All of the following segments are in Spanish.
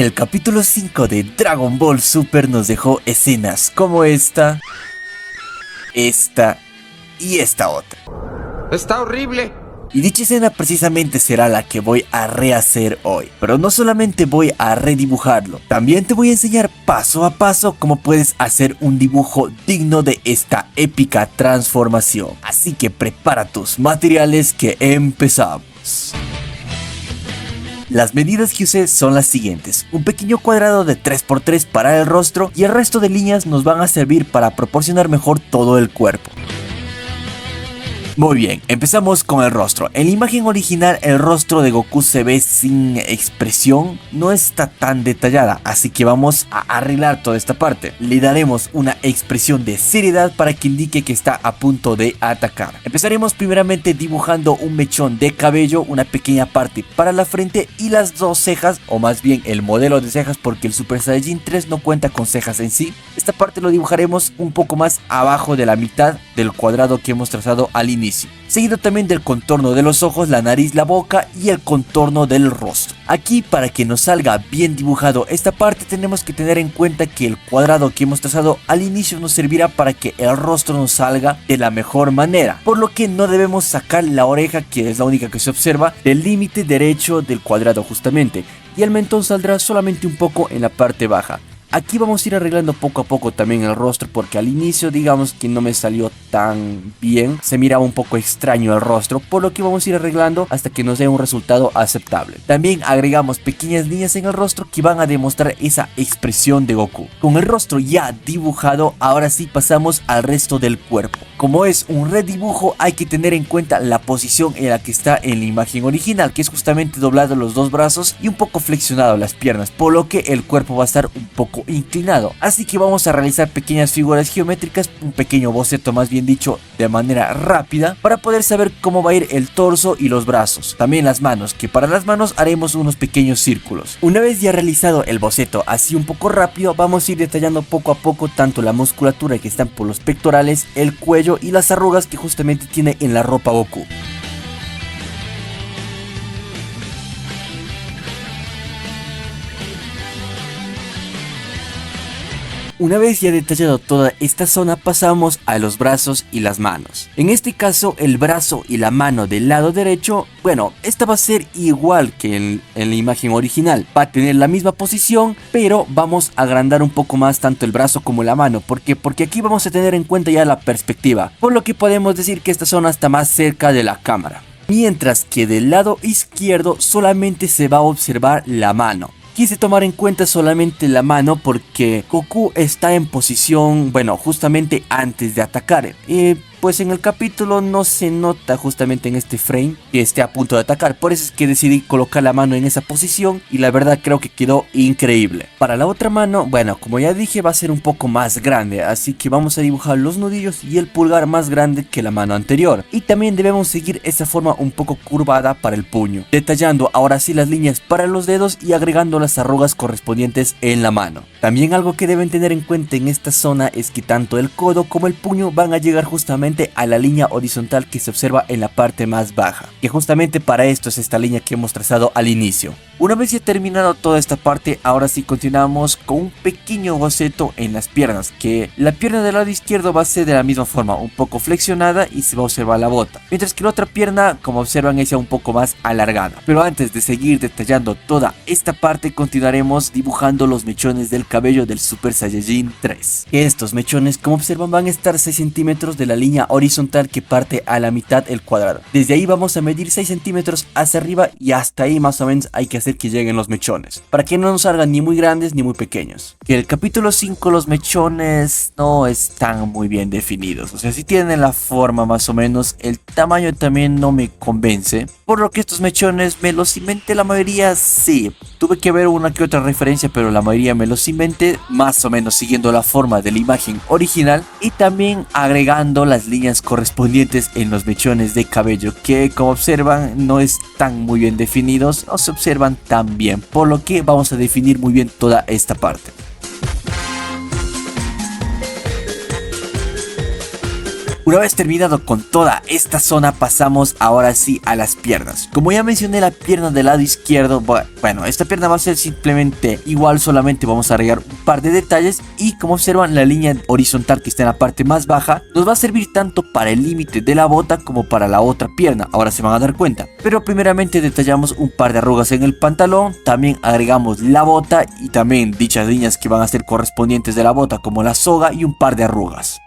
El capítulo 5 de Dragon Ball Super nos dejó escenas como esta y esta otra. ¡Está horrible! Y dicha escena precisamente será la que voy a rehacer hoy. Pero no solamente voy a redibujarlo, también te voy a enseñar paso a paso cómo puedes hacer un dibujo digno de esta épica transformación. Así que prepara tus materiales que empezamos. Las medidas que usé son las siguientes: un pequeño cuadrado de 3×3 para el rostro y el resto de líneas nos van a servir para proporcionar mejor todo el cuerpo. Muy bien, empezamos con el rostro. En la imagen original el rostro de Goku se ve sin expresión, no está tan detallada, así que vamos a arreglar toda esta parte. Le daremos una expresión de seriedad para que indique que está a punto de atacar. Empezaremos primeramente dibujando un mechón de cabello, una pequeña parte para la frente y las dos cejas, o más bien el modelo de cejas, porque el Super Saiyajin 3 no cuenta con cejas en sí. Esta parte lo dibujaremos un poco más abajo de la mitad del cuadrado que hemos trazado al inicio, seguido también del contorno de los ojos, la nariz, la boca y el contorno del rostro. Aquí, para que nos salga bien dibujado esta parte, tenemos que tener en cuenta que el cuadrado que hemos trazado al inicio nos servirá para que el rostro nos salga de la mejor manera, por lo que no debemos sacar la oreja, que es la única que se observa, del límite derecho del cuadrado justamente, y el mentón saldrá solamente un poco en la parte baja. Aquí vamos a ir arreglando poco a poco también el rostro, porque al inicio digamos que no me salió tan bien, se miraba un poco extraño el rostro, por lo que vamos a ir arreglando hasta que nos dé un resultado aceptable. También agregamos pequeñas líneas en el rostro que van a demostrar esa expresión de Goku. Con el rostro ya dibujado, ahora sí pasamos al resto del cuerpo. Como es un redibujo, hay que tener en cuenta la posición en la que está en la imagen original, que es justamente doblado los dos brazos y un poco flexionado las piernas, por lo que el cuerpo va a estar un poco inclinado. Así que vamos a realizar pequeñas figuras geométricas, un pequeño boceto más bien dicho, de manera rápida, para poder saber cómo va a ir el torso y los brazos. También las manos, que para las manos haremos unos pequeños círculos. Una vez ya realizado el boceto así un poco rápido, vamos a ir detallando poco a poco tanto la musculatura que están por los pectorales, el cuello y las arrugas que justamente tiene en la ropa Goku. Una vez ya detallado toda esta zona, pasamos a los brazos y las manos. En este caso, el brazo y la mano del lado derecho, bueno, esta va a ser igual que en la imagen original. Va a tener la misma posición, pero vamos a agrandar un poco más tanto el brazo como la mano. ¿Por qué? Porque aquí vamos a tener en cuenta ya la perspectiva, por lo que podemos decir que esta zona está más cerca de la cámara. Mientras que del lado izquierdo solamente se va a observar la mano. Quise tomar en cuenta solamente la mano porque Goku está en posición, bueno, justamente antes de atacar. Pues en el capítulo no se nota justamente en este frame que esté a punto de atacar. Por eso es que decidí colocar la mano en esa posición y la verdad creo que quedó increíble. Para la otra mano, bueno, como ya dije, va a ser un poco más grande, así que vamos a dibujar los nudillos y el pulgar más grande que la mano anterior. Y también debemos seguir esa forma un poco curvada para el puño, detallando ahora sí las líneas para los dedos y agregando las arrugas correspondientes en la mano. También algo que deben tener en cuenta en esta zona es que tanto el codo como el puño van a llegar justamente a la línea horizontal que se observa en la parte más baja, que justamente para esto es esta línea que hemos trazado al inicio. Una vez ya terminado toda esta parte, ahora sí continuamos con un pequeño boceto en las piernas, que la pierna del lado izquierdo va a ser de la misma forma, un poco flexionada y se va a observar la bota, mientras que la otra pierna, como observan, es ya un poco más alargada. Pero antes de seguir detallando toda esta parte, continuaremos dibujando los mechones del cabello del Super Saiyajin 3. Estos mechones, como observan, van a estar 6 centímetros de la línea horizontal que parte a la mitad del cuadrado. Desde ahí vamos a medir 6 centímetros hacia arriba y hasta ahí más o menos hay que hacer que lleguen los mechones, para que no nos salgan ni muy grandes ni muy pequeños. Que el capítulo 5 los mechones no están muy bien definidos, o sea, si tienen la forma más o menos, el tamaño también no me convence, por lo que estos mechones me los inventé la mayoría, sí. Tuve que ver una que otra referencia, pero la mayoría me los inventé más o menos siguiendo la forma de la imagen original y también agregando las líneas correspondientes en los mechones de cabello, que como observan no están muy bien definidos, no se observan tan bien, por lo que vamos a definir muy bien toda esta parte. Una vez terminado con toda esta zona, pasamos ahora sí a las piernas. Como ya mencioné, la pierna del lado izquierdo, bueno, esta pierna va a ser simplemente igual, solamente vamos a agregar un par de detalles. Y como observan, la línea horizontal que está en la parte más baja nos va a servir tanto para el límite de la bota como para la otra pierna, ahora se van a dar cuenta. Pero primeramente detallamos un par de arrugas en el pantalón, también agregamos la bota y también dichas líneas que van a ser correspondientes de la bota, como la soga y un par de arrugas.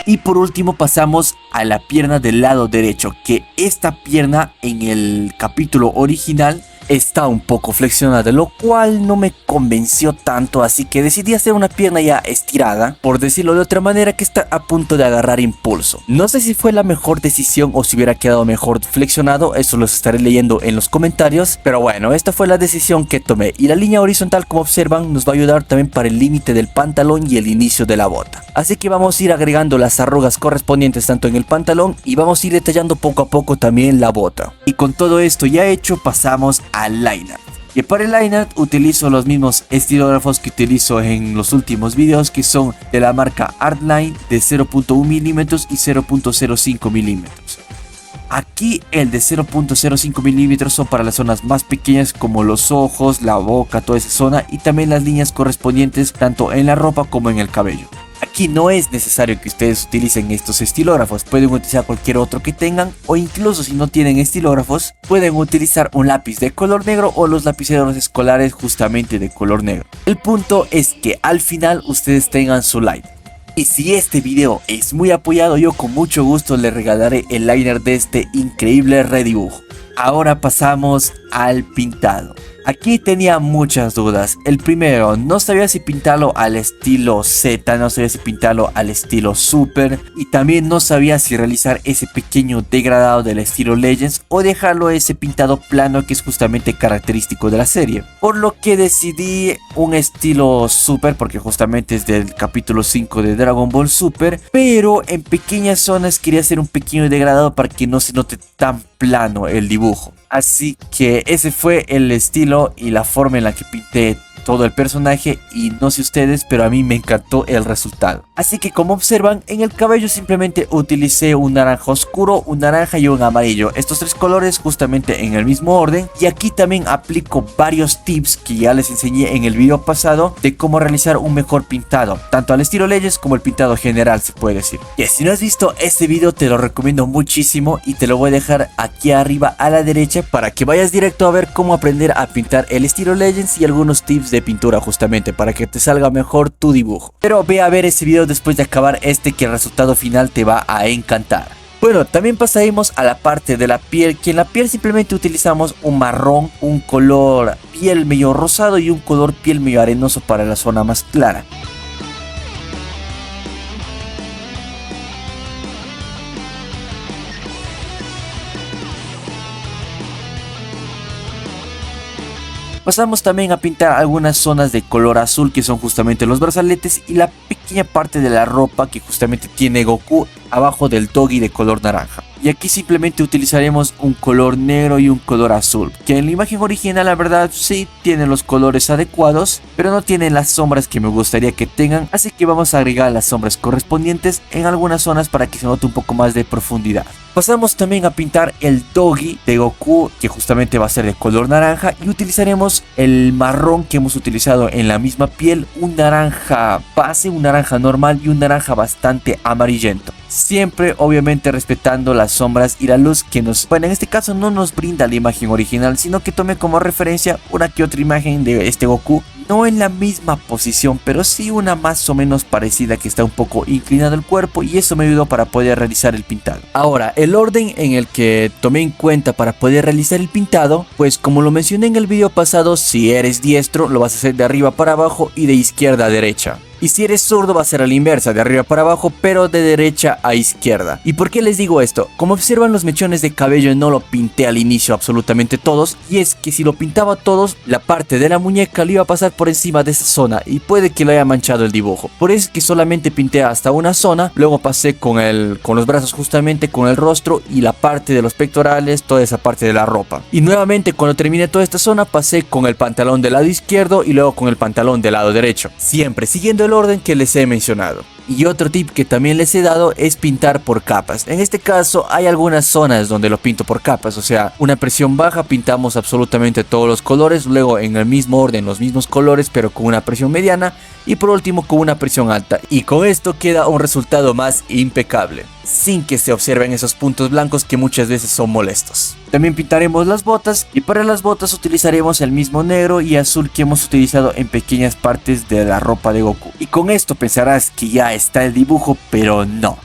Y por último pasamos a la pierna del lado derecho, que esta pierna en el capítulo original está un poco flexionada, lo cual no me convenció tanto, así que decidí hacer una pierna ya estirada, por decirlo de otra manera, que está a punto de agarrar impulso. No sé si fue la mejor decisión o si hubiera quedado mejor flexionado, eso los estaré leyendo en los comentarios, pero bueno, esta fue la decisión que tomé. Y la línea horizontal, como observan, nos va a ayudar también para el límite del pantalón y el inicio de la bota. Así que vamos a ir agregando las arrugas correspondientes tanto en el pantalón y vamos a ir detallando poco a poco también la bota. Y con todo esto ya hecho, pasamos al line-up. Y para el line-up utilizo los mismos estilógrafos que utilizo en los últimos videos, que son de la marca Artline de 0.1 milímetros y 0.05 milímetros. Aquí el de 0.05 milímetros son para las zonas más pequeñas como los ojos, la boca, toda esa zona, y también las líneas correspondientes tanto en la ropa como en el cabello. Aquí no es necesario que ustedes utilicen estos estilógrafos, pueden utilizar cualquier otro que tengan, o incluso si no tienen estilógrafos pueden utilizar un lápiz de color negro o los lapiceros escolares justamente de color negro. El punto es que al final ustedes tengan su like. Y si este video es muy apoyado, yo con mucho gusto les regalaré el liner de este increíble redibujo. Ahora pasamos al pintado. Aquí tenía muchas dudas. El primero, no sabía si pintarlo al estilo Z, no sabía si pintarlo al estilo Super, y también no sabía si realizar ese pequeño degradado del estilo Legends o dejarlo ese pintado plano que es justamente característico de la serie. Por lo que decidí un estilo Super, porque justamente es del capítulo 5 de Dragon Ball Super, pero en pequeñas zonas quería hacer un pequeño degradado para que no se note tan plano el dibujo. Así que ese fue el estilo y la forma en la que pinté todo el personaje, y no sé ustedes, pero a mí me encantó el resultado. Así que como observan, en el cabello simplemente utilicé un naranja oscuro, un naranja y un amarillo, estos tres colores justamente en el mismo orden. Y aquí también aplico varios tips que ya les enseñé en el video pasado de cómo realizar un mejor pintado, tanto al estilo Legends como el pintado general, se puede decir. Y si no has visto este video, te lo recomiendo muchísimo y te lo voy a dejar aquí arriba a la derecha para que vayas directo a ver cómo aprender a pintar el estilo Legends y algunos tips de pintura justamente para que te salga mejor tu dibujo. Pero ve a ver ese video después de acabar este, que el resultado final te va a encantar. Bueno, también pasaremos a la parte de la piel, que en la piel simplemente utilizamos un marrón, un color piel medio rosado y un color piel medio arenoso para la zona más clara. Pasamos también a pintar algunas zonas de color azul, que son justamente los brazaletes y la pequeña parte de la ropa que justamente tiene Goku abajo del Doggy de color naranja. Y aquí simplemente utilizaremos un color negro y un color azul, que en la imagen original la verdad sí tienen los colores adecuados, pero no tienen las sombras que me gustaría que tengan, así que vamos a agregar las sombras correspondientes en algunas zonas para que se note un poco más de profundidad. Pasamos también a pintar el Doggy de Goku, que justamente va a ser de color naranja, y utilizaremos el marrón que hemos utilizado en la misma piel, un naranja base, un naranja normal y un naranja bastante amarillento. Siempre obviamente respetando las sombras y la luz que nos, bueno, en este caso no nos brinda la imagen original, sino que tomé como referencia una que otra imagen de este Goku, no en la misma posición, pero sí una más o menos parecida, que está un poco inclinado el cuerpo, y eso me ayudó para poder realizar el pintado. Ahora, el orden en el que tomé en cuenta para poder realizar el pintado, pues como lo mencioné en el video pasado, si eres diestro lo vas a hacer de arriba para abajo y de izquierda a derecha. Y si eres zurdo va a ser a la inversa, de arriba para abajo, pero de derecha a izquierda. ¿Y por qué les digo esto? Como observan, los mechones de cabello no lo pinté al inicio absolutamente todos, y es que si lo pintaba todos, la parte de la muñeca le iba a pasar por encima de esa zona y puede que lo haya manchado el dibujo. Por eso es que solamente pinté hasta una zona, luego pasé con los brazos justamente, con el rostro y la parte de los pectorales, toda esa parte de la ropa. Y nuevamente cuando terminé toda esta zona pasé con el pantalón del lado izquierdo y luego con el pantalón del lado derecho. Siempre siguiendo el orden que les he mencionado. Y otro tip que también les he dado es pintar por capas. En este caso hay algunas zonas donde lo pinto por capas, o sea, una presión baja pintamos absolutamente todos los colores, luego en el mismo orden los mismos colores pero con una presión mediana y por último con una presión alta, y con esto queda un resultado más impecable, sin que se observen esos puntos blancos que muchas veces son molestos. También pintaremos las botas, y para las botas utilizaremos el mismo negro y azul que hemos utilizado en pequeñas partes de la ropa de Goku. Y con esto pensarás que ya está el dibujo, pero no.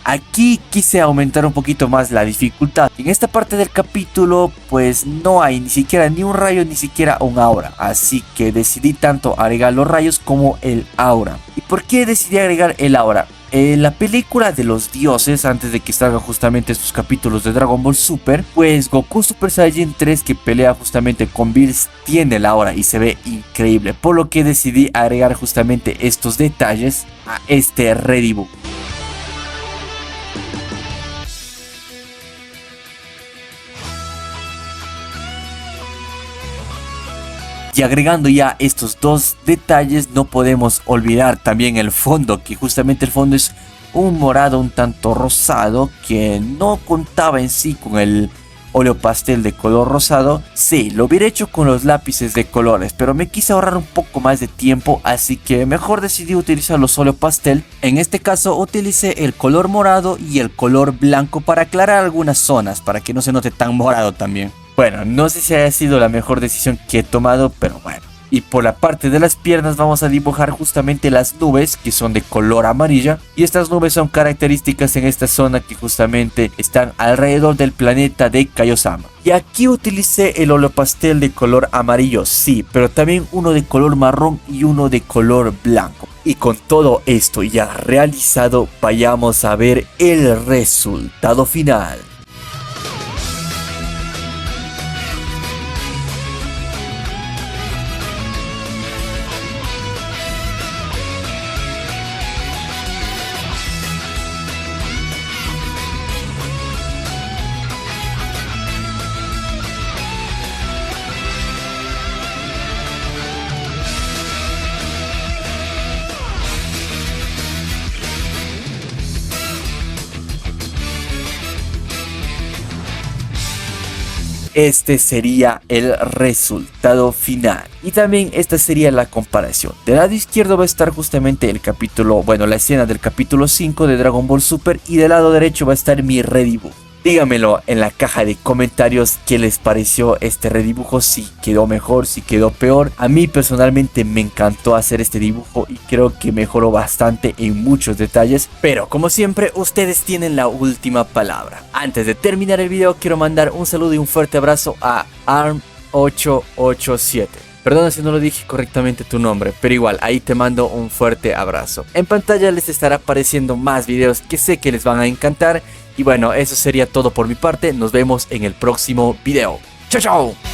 Aquí quise aumentar un poquito más la dificultad. En esta parte del capítulo pues no hay ni siquiera ni un rayo ni siquiera un aura, así que decidí tanto agregar los rayos como el aura. ¿Y por qué decidí agregar el aura? En la película de los dioses, antes de que salgan justamente estos capítulos de Dragon Ball Super, pues Goku Super Saiyan 3 que pelea justamente con Bills tiene el aura y se ve increíble, por lo que decidí agregar justamente estos detalles a este redibujo. Y agregando ya estos dos detalles, no podemos olvidar también el fondo, que justamente el fondo es un morado un tanto rosado, que no contaba en sí con el óleo pastel de color rosado. Sí, lo hubiera hecho con los lápices de colores, pero me quise ahorrar un poco más de tiempo, así que mejor decidí utilizar los óleo pastel. En este caso utilicé el color morado y el color blanco para aclarar algunas zonas, para que no se note tan morado también. Bueno, no sé si haya sido la mejor decisión que he tomado, pero bueno. Y por la parte de las piernas vamos a dibujar justamente las nubes, que son de color amarilla. Y estas nubes son características en esta zona que justamente están alrededor del planeta de Kaiosama. Y aquí utilicé el óleo pastel de color amarillo, sí, pero también uno de color marrón y uno de color blanco. Y con todo esto ya realizado, vayamos a ver el resultado final. Este sería el resultado final. Y también esta sería la comparación. Del lado izquierdo va a estar justamente el capítulo, bueno, la escena del capítulo 5 de Dragon Ball Super. Y del lado derecho va a estar mi redibujo. Díganmelo en la caja de comentarios qué les pareció este redibujo, si quedó mejor, si quedó peor. A mí personalmente me encantó hacer este dibujo y creo que mejoró bastante en muchos detalles. Pero como siempre, ustedes tienen la última palabra. Antes de terminar el video, quiero mandar un saludo y un fuerte abrazo a Arm887. Perdona si no lo dije correctamente tu nombre, pero igual, ahí te mando un fuerte abrazo. En pantalla les estará apareciendo más videos que sé que les van a encantar. Y bueno, eso sería todo por mi parte. Nos vemos en el próximo video. ¡Chao, chao!